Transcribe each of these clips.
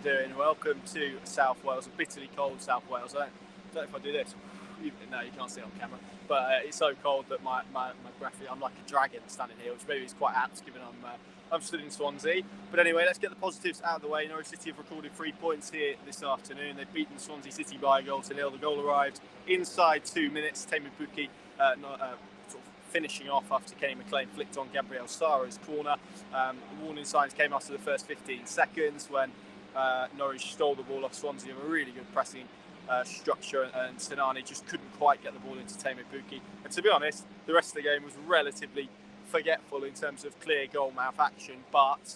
you doing? Welcome to Southwell. It's a bitterly cold South Wales. I don't know if I do this. No, you can't see it on camera. But it's so cold that my breath, I'm like a dragon standing here, which maybe is quite apt given I'm stood in Swansea. But anyway, let's get the positives out of the way. Norwich City have recorded 3 points here this afternoon. They've beaten Swansea City by a goal to nil. The goal arrived inside 2 minutes. Teemu Pukki sort of finishing off after Kenny McLean flicked on Gabriel Sara's corner. The warning signs came after the first 15 seconds when Norwich stole the ball off Swansea with a really good pressing structure, and Sinani just couldn't quite get the ball into Teemu Pukki. And to be honest, the rest of the game was relatively forgetful in terms of clear goal mouth action, but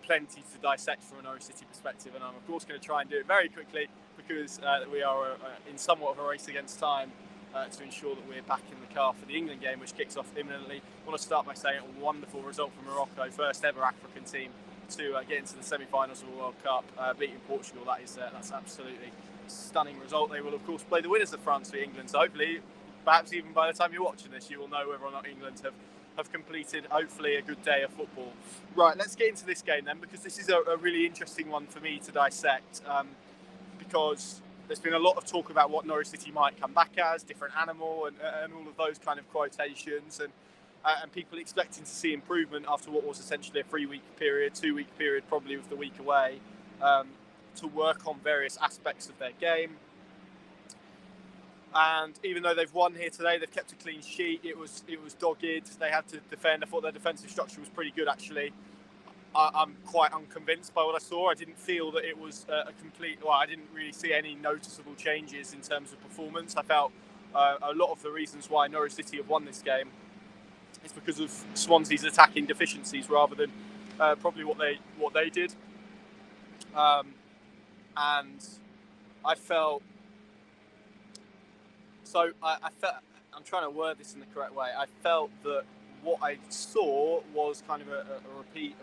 plenty to dissect from a Norwich City perspective. And I'm of course going to try and do it very quickly because we are in somewhat of a race against time to ensure that we're back in the car for the England game, which kicks off imminently. I want to start by saying a wonderful result from Morocco, first ever African team to get into the semi-finals of the World Cup, beating Portugal. That's absolutely stunning result. They will of course play the winners of France for England, so hopefully, perhaps even by the time you're watching this, you will know whether or not England have completed hopefully a good day of football. Right, let's get into this game then, because this is a really interesting one for me to dissect, because there's been a lot of talk about what Norwich City might come back as, different animal, and all of those kind of quotations, and people expecting to see improvement after what was essentially a 3-week period, 2-week period probably with the week away, to work on various aspects of their game. And even though they've won here today, they've kept a clean sheet. It was dogged. They had to defend. I thought their defensive structure was pretty good, actually. I'm quite unconvinced by what I saw. I didn't feel that it was a complete... Well, I didn't really see any noticeable changes in terms of performance. I felt a lot of the reasons why Norwich City have won this game is because of Swansea's attacking deficiencies rather than probably what they did. And I felt... So I felt... I'm trying to word this in the correct way. I felt that what I saw was kind of a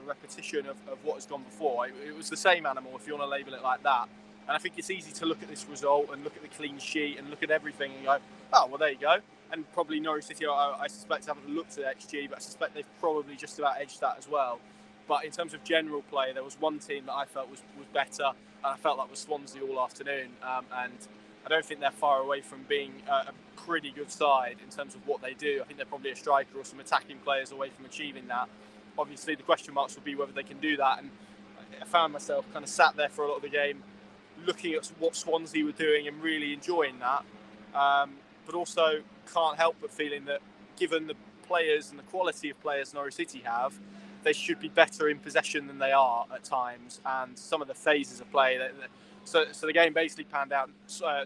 repetition of what has gone before. It was the same animal, if you want to label it like that. And I think it's easy to look at this result and look at the clean sheet and look at everything and go, oh, well, there you go. And probably Norwich City, I suspect, haven't looked at XG, but I suspect they've probably just about edged that as well. But in terms of general play, there was one team that I felt was better, and I felt that was Swansea all afternoon. And I don't think they're far away from being a pretty good side in terms of what they do. I think they're probably a striker or some attacking players away from achieving that. Obviously, the question marks will be whether they can do that. And I found myself kind of sat there for a lot of the game looking at what Swansea were doing and really enjoying that. But also can't help but feeling that given the players and the quality of players Norwich City have, they should be better in possession than they are at times. And some of the phases of play... So the game basically panned out.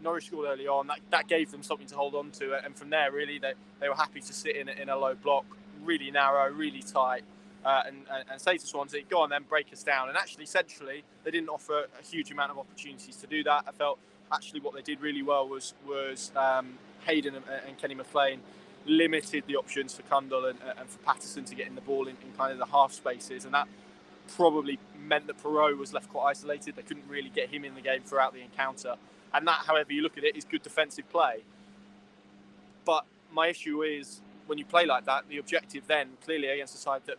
Norwich scored early on. That gave them something to hold on to. And from there, really, they were happy to sit in a low block, really narrow, really tight, and say to Swansea, go on then, break us down. And actually, centrally, they didn't offer a huge amount of opportunities to do that. I felt actually what they did really well was Hayden and Kenny McLean limited the options for Kundal and for Patterson to get in the ball in kind of the half spaces. And that probably meant that Perot was left quite isolated. They couldn't really get him in the game throughout the encounter. And that, however you look at it, is good defensive play. But my issue is, when you play like that, the objective then, clearly against a side that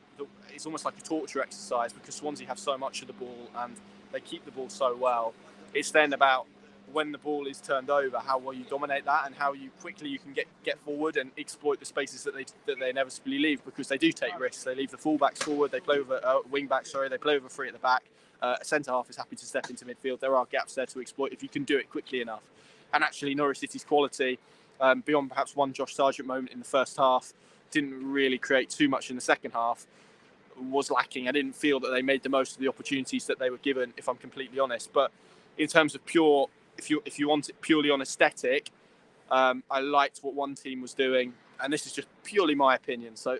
is almost like a torture exercise, because Swansea have so much of the ball and they keep the ball so well, it's then about when the ball is turned over, how well you dominate that and how quickly you can get forward and exploit the spaces that they inevitably leave, because they do take risks. They leave the full-backs forward, they play with wing-backs, they play with a three at the back. A centre-half is happy to step into midfield. There are gaps there to exploit if you can do it quickly enough. And actually, Norwich City's quality, beyond perhaps one Josh Sargent moment in the first half, didn't really create too much in the second half, was lacking. I didn't feel that they made the most of the opportunities that they were given, if I'm completely honest. But in terms of pure... If you want it purely on aesthetic, I liked what one team was doing, and this is just purely my opinion. So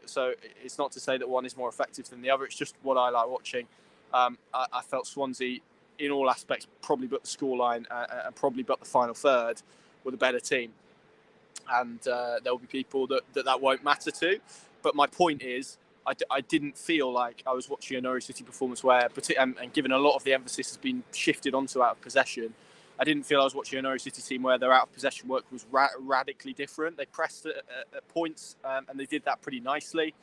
it's not to say that one is more effective than the other. It's just what I like watching. I felt Swansea, in all aspects, probably but the scoreline and probably but the final third, were the better team. And there will be people that won't matter to. But my point is, I didn't feel like I was watching a Norwich City performance where, and given a lot of the emphasis has been shifted onto out of possession, I didn't feel I was watching a Norwich City team where their out-of-possession work was radically different. They pressed at points, and they did that pretty nicely.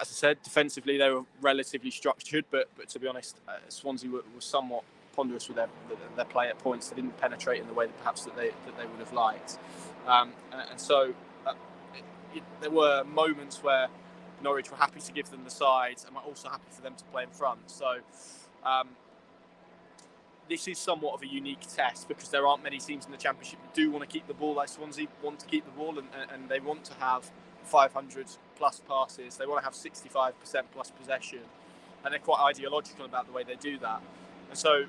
as I said, defensively they were relatively structured, but to be honest, Swansea was somewhat ponderous with their play at points. They didn't penetrate in the way that perhaps that they would have liked, and so there were moments where Norwich were happy to give them the sides and were also happy for them to play in front. So this is somewhat of a unique test because there aren't many teams in the Championship that do want to keep the ball like Swansea want to keep the ball, and they want to have 500 plus passes. They want to have 65% plus possession, and they're quite ideological about the way they do that. And so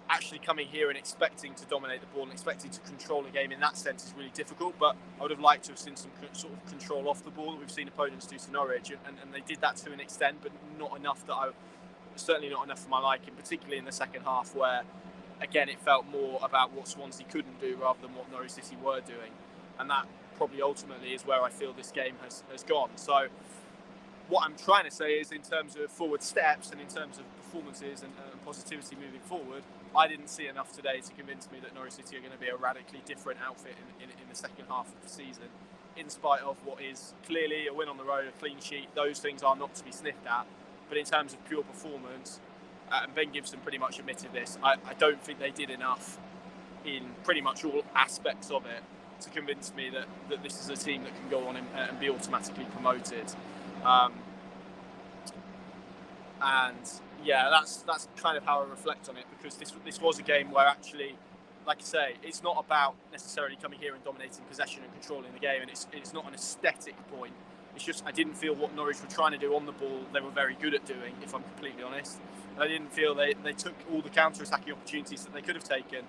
actually coming here and expecting to dominate the ball and expecting to control a game in that sense is really difficult, but I would have liked to have seen some sort of control off the ball that we've seen opponents do to Norwich, and they did that to an extent, but not enough certainly not enough for my liking, particularly in the second half where, again, it felt more about what Swansea couldn't do rather than what Norwich City were doing. And that probably ultimately is where I feel this game has gone. So what I'm trying to say is in terms of forward steps and in terms of performances and positivity moving forward, I didn't see enough today to convince me that Norwich City are going to be a radically different outfit in the second half of the season, in spite of what is clearly a win on the road, a clean sheet. Those things are not to be sniffed at. But in terms of pure performance, and Ben Gibson pretty much admitted this, I don't think they did enough in pretty much all aspects of it to convince me that this is a team that can go on and be automatically promoted. And yeah, that's kind of how I reflect on it, because this was a game where actually, like I say, it's not about necessarily coming here and dominating possession and controlling the game, and it's not an aesthetic point. It's just I didn't feel what Norwich were trying to do on the ball they were very good at doing, if I'm completely honest. And I didn't feel they took all the counter-attacking opportunities that they could have taken.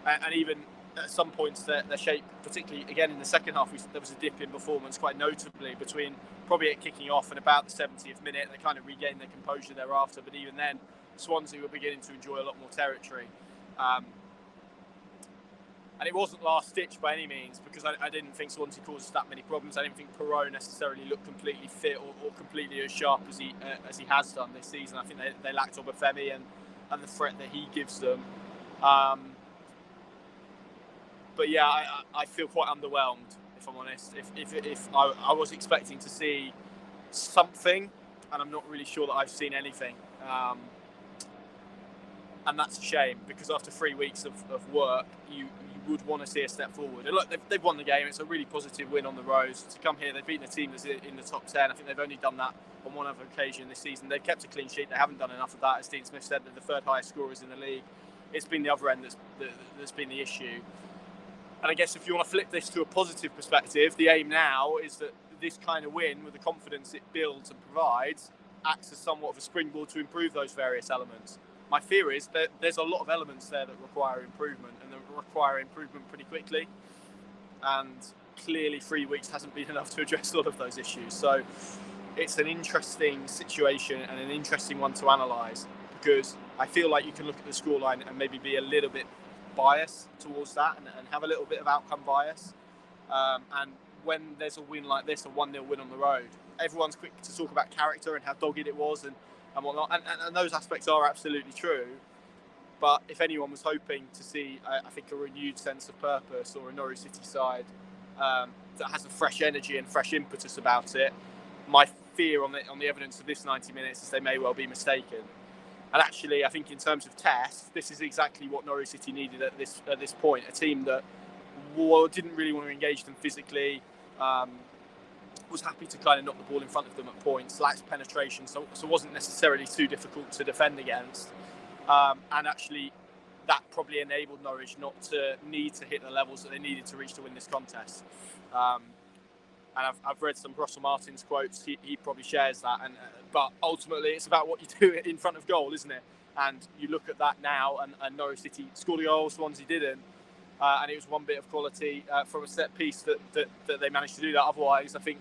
And even at some points, their shape, particularly again in the second half, there was a dip in performance quite notably between probably it kicking off and about the 70th minute. They kind of regained their composure thereafter. But even then, Swansea were beginning to enjoy a lot more territory. And it wasn't last ditch by any means, because I didn't think Swansea caused that many problems. I didn't think Perot necessarily looked completely fit or completely as sharp as he has done this season. I think they lacked Obafemi and the threat that he gives them. But yeah, I feel quite underwhelmed, if I'm honest. If I was expecting to see something, and I'm not really sure that I've seen anything. And that's a shame, because after 3 weeks of work, you would want to see a step forward. And look, they've won the game. It's a really positive win on the road. To come here, they've beaten a team that's in the top 10. I think they've only done that on one other occasion this season. They've kept a clean sheet. They haven't done enough of that. As Dean Smith said, they're the third highest scorers in the league. It's been the other end that's been the issue. And I guess if you want to flip this to a positive perspective, the aim now is that this kind of win, with the confidence it builds and provides, acts as somewhat of a springboard to improve those various elements. My fear is that there's a lot of elements there that require improvement, and that require improvement pretty quickly. And clearly 3 weeks hasn't been enough to address all of those issues. So it's an interesting situation and an interesting one to analyse, because I feel like you can look at the scoreline and maybe be a little bit biased towards that and have a little bit of outcome bias. And when there's a win like this, a 1-0 win on the road, everyone's quick to talk about character and how dogged it was and whatnot, and those aspects are absolutely true. But if anyone was hoping to see, I think, a renewed sense of purpose, or a Norwich City side that has a fresh energy and fresh impetus about it, my fear on the evidence of this 90 minutes is they may well be mistaken. And actually, I think in terms of test, this is exactly what Norwich City needed at this point. A team that didn't really want to engage them physically, was happy to kind of knock the ball in front of them at points, lacked penetration, so wasn't necessarily too difficult to defend against. And actually, that probably enabled Norwich not to need to hit the levels that they needed to reach to win this contest. And I've read some Russell Martin's quotes. He probably shares that. But ultimately, it's about what you do in front of goal, isn't it? And you look at that now, and Norwich City scored a goal, Swansea didn't. And it was one bit of quality from a set piece that they managed to do that. Otherwise, I think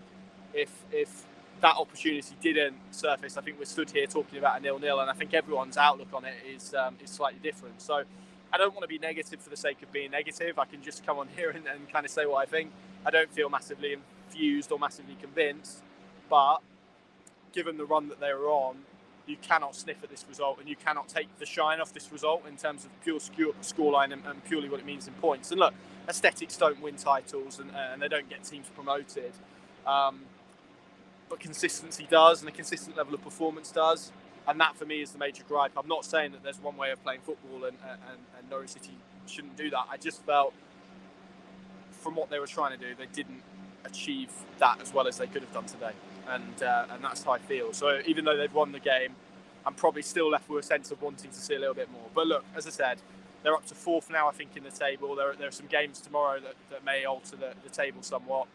if that opportunity didn't surface, I think we're stood here talking about a 0-0, and I think everyone's outlook on it is slightly different. So I don't want to be negative for the sake of being negative. I can just come on here and kind of say what I think. I don't feel massively infused or massively convinced, but given the run that they were on, you cannot sniff at this result, and you cannot take the shine off this result in terms of pure scoreline and purely what it means in points. And look, aesthetics don't win titles, and they don't get teams promoted. but consistency does, and a consistent level of performance does. And that, for me, is the major gripe. I'm not saying that there's one way of playing football and Norwich City shouldn't do that. I just felt, from what they were trying to do, they didn't achieve that as well as they could have done today. And that's how I feel. So even though they've won the game, I'm probably still left with a sense of wanting to see a little bit more. But look, as I said, they're up to 4th now, I think, in the table. There are some games tomorrow that may alter the table somewhat.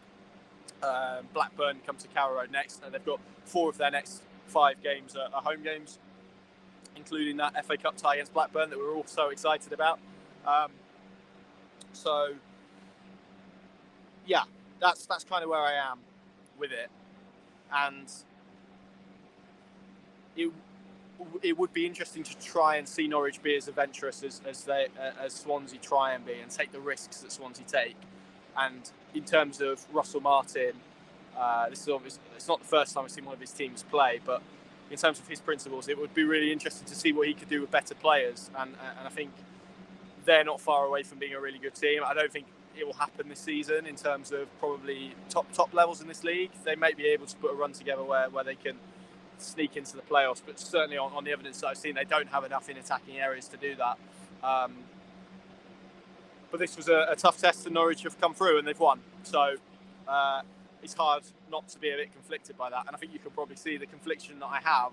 Blackburn come to Carrow Road next, and they've got 4 of their next 5 games are home games, including that FA Cup tie against Blackburn that we're all so excited about. So, yeah, that's kind of where I am with it. And it would be interesting to try and see Norwich be as adventurous as Swansea try and be, and take the risks that Swansea take. And in terms of Russell Martin, this is obviously, it's not the first time I've seen one of his teams play, but in terms of his principles, it would be really interesting to see what he could do with better players. And I think they're not far away from being a really good team. I don't think it will happen this season in terms of probably top levels in this league. They may be able to put a run together where they can sneak into the playoffs, but certainly on the evidence that I've seen, they don't have enough in attacking areas to do that. But this was a tough test, and Norwich have come through and they've won. So it's hard not to be a bit conflicted by that. And I think you can probably see the confliction that I have,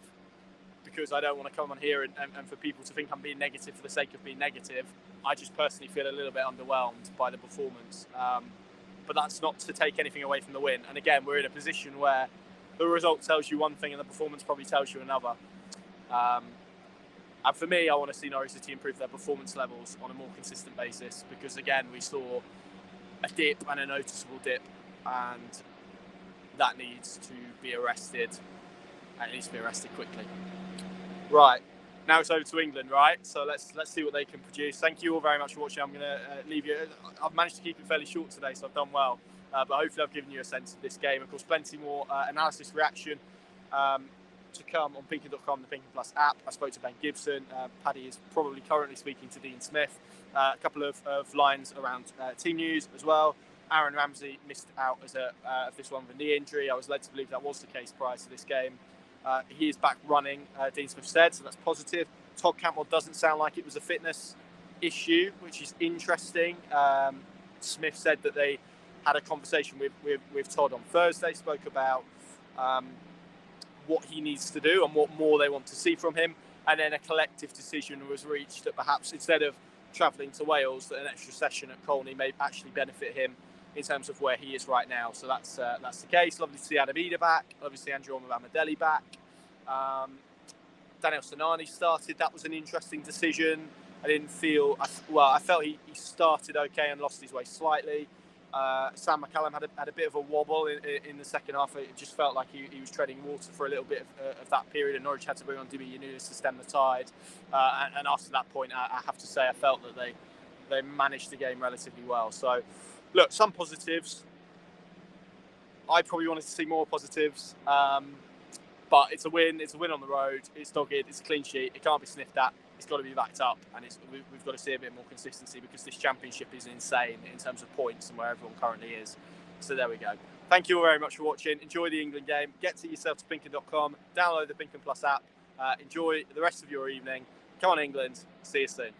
because I don't want to come on here and for people to think I'm being negative for the sake of being negative. I just personally feel a little bit underwhelmed by the performance. But that's not to take anything away from the win. And again, we're in a position where the result tells you one thing and the performance probably tells you another. And for me, I want to see Norwich City improve their performance levels on a more consistent basis, because again, we saw a dip, and a noticeable dip, and that needs to be arrested, and it needs to be arrested quickly. Right, now it's over to England, right? So let's see what they can produce. Thank you all very much for watching. I'm going to leave you. I've managed to keep it fairly short today, so I've done well. But hopefully I've given you a sense of this game. Of course, plenty more analysis, reaction to come on Pinkin.com, the Pinkin Plus app. I spoke to Ben Gibson. Paddy is probably currently speaking to Dean Smith. A couple of lines around team news as well. Aaron Ramsey missed out of this one with a knee injury. I was led to believe that was the case prior to this game. He is back running, Dean Smith said, so that's positive. Todd Cantwell doesn't sound like it was a fitness issue, which is interesting. Smith said that they had a conversation with Todd on Thursday, spoke about what he needs to do and what more they want to see from him, and then a collective decision was reached that perhaps instead of travelling to Wales, that an extra session at Colney may actually benefit him in terms of where he is right now. So that's the case. Lovely to see Adam Ida back. Obviously, Andrew Amamadeli back. Daniel Sinani started. That was an interesting decision. I felt he started okay and lost his way slightly. Sam McCallum had a bit of a wobble in the second half. It just felt like he was treading water for a little bit of that period, and Norwich had to bring on Dimi Yunulis to stem the tide. And after that point, I have to say I felt that they managed the game relatively well. So, look, some positives. I probably wanted to see more positives, but it's a win. It's a win on the road. It's dogged. It's a clean sheet. It can't be sniffed at. It's got to be backed up, and we've got to see a bit more consistency, because this championship is insane in terms of points and where everyone currently is. So there we go. Thank you all very much for watching. Enjoy the England game. Get to yourself to Pinkin.com. Download the Pinkin Plus app. Enjoy the rest of your evening. Come on, England. See you soon.